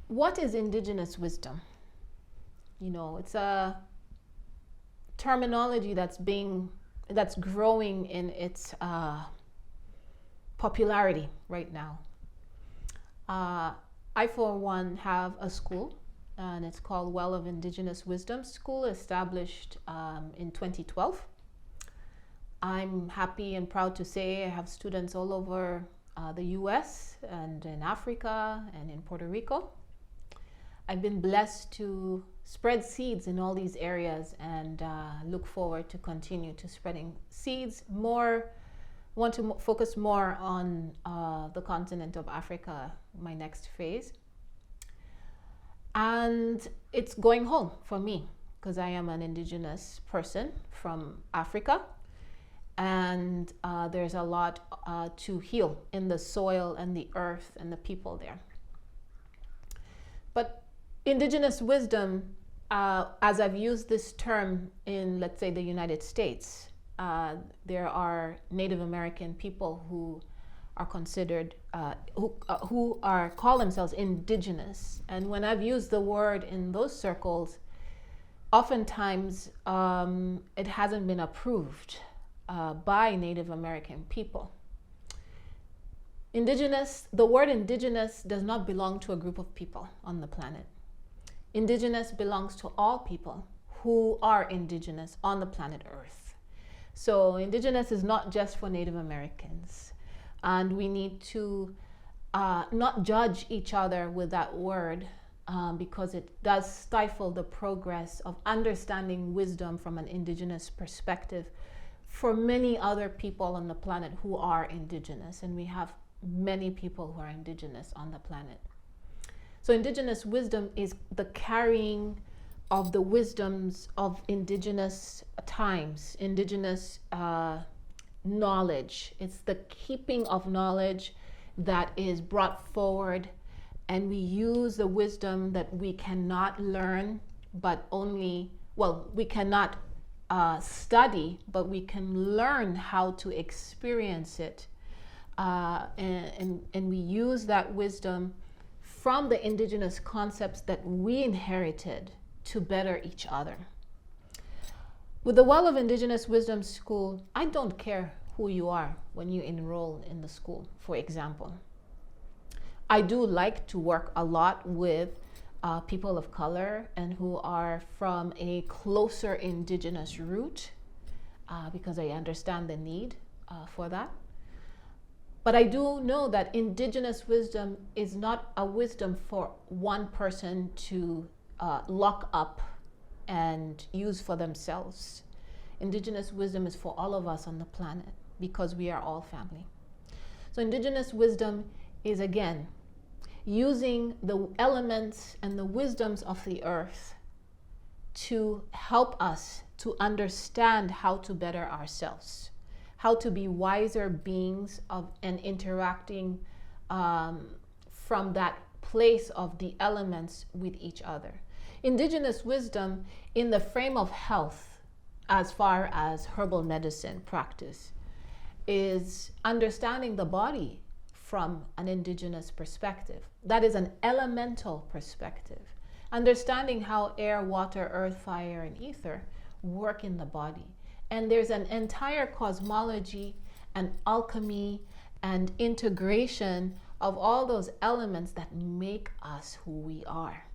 What is indigenous wisdom? You know, it's a terminology that's growing in its popularity right now. I, for one, have a school, and it's called Well of Indigenous Wisdom School, established in 2012. I'm happy and proud to say I have students all over the US and in Africa and in Puerto Rico. I've been blessed to spread seeds in all these areas, and look forward to continue to spreading seeds. Want to focus more on the continent of Africa, my next phase. And it's going home for me because I am an indigenous person from Africa, and there's a lot to heal in the soil and the earth and the people there. But indigenous wisdom, as I've used this term in, let's say, the United States, there are Native American people who are considered, who call themselves indigenous. And when I've used the word in those circles, oftentimes it hasn't been approved by Native American people. Indigenous, the word indigenous does not belong to a group of people on the planet. Indigenous belongs to all people who are indigenous on the planet Earth. So indigenous is not just for Native Americans. And we need to not judge each other with that word because it does stifle the progress of understanding wisdom from an indigenous perspective for many other people on the planet who are indigenous. And we have many people who are indigenous on the planet. So indigenous wisdom is the carrying of the wisdoms of indigenous times, indigenous knowledge. It's the keeping of knowledge that is brought forward, and we use the wisdom that we cannot learn, but only, well, we cannot study, but we can learn how to experience it. And we use that wisdom from the indigenous concepts that we inherited to better each other. With the Well of Indigenous Wisdom School, I don't care who you are when you enroll in the school, for example. I do like to work a lot with people of color and who are from a closer indigenous root because I understand the need for that. But I do know that indigenous wisdom is not a wisdom for one person to lock up and use for themselves. Indigenous wisdom is for all of us on the planet because we are all family. So indigenous wisdom is, again, using the elements and the wisdoms of the earth to help us to understand how to better ourselves, how to be wiser beings and interacting from that place of the elements with each other. Indigenous wisdom in the frame of health, as far as herbal medicine practice, is understanding the body from an indigenous perspective. That is an elemental perspective. Understanding how air, water, earth, fire, and ether work in the body. And there's an entire cosmology and alchemy and integration of all those elements that make us who we are.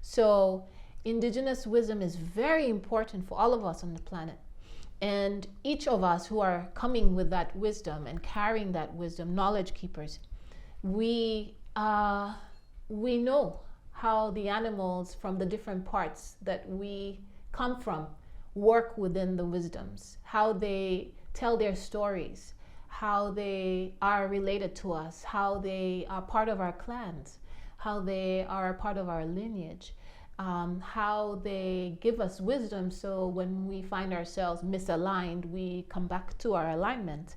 So indigenous wisdom is very important for all of us on the planet. And each of us who are coming with that wisdom and carrying that wisdom, knowledge keepers, we know how the animals from the different parts that we come from work within the wisdoms, how they tell their stories, how they are related to us, how they are part of our clans, how they are part of our lineage, how they give us wisdom so when we find ourselves misaligned, we come back to our alignment.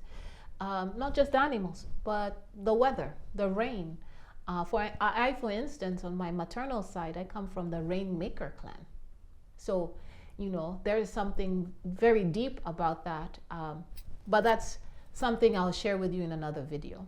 Not just animals, but the weather, the rain. For instance, on my maternal side, I come from the Rainmaker clan. So, you know, there is something very deep about that. But that's something I'll share with you in another video.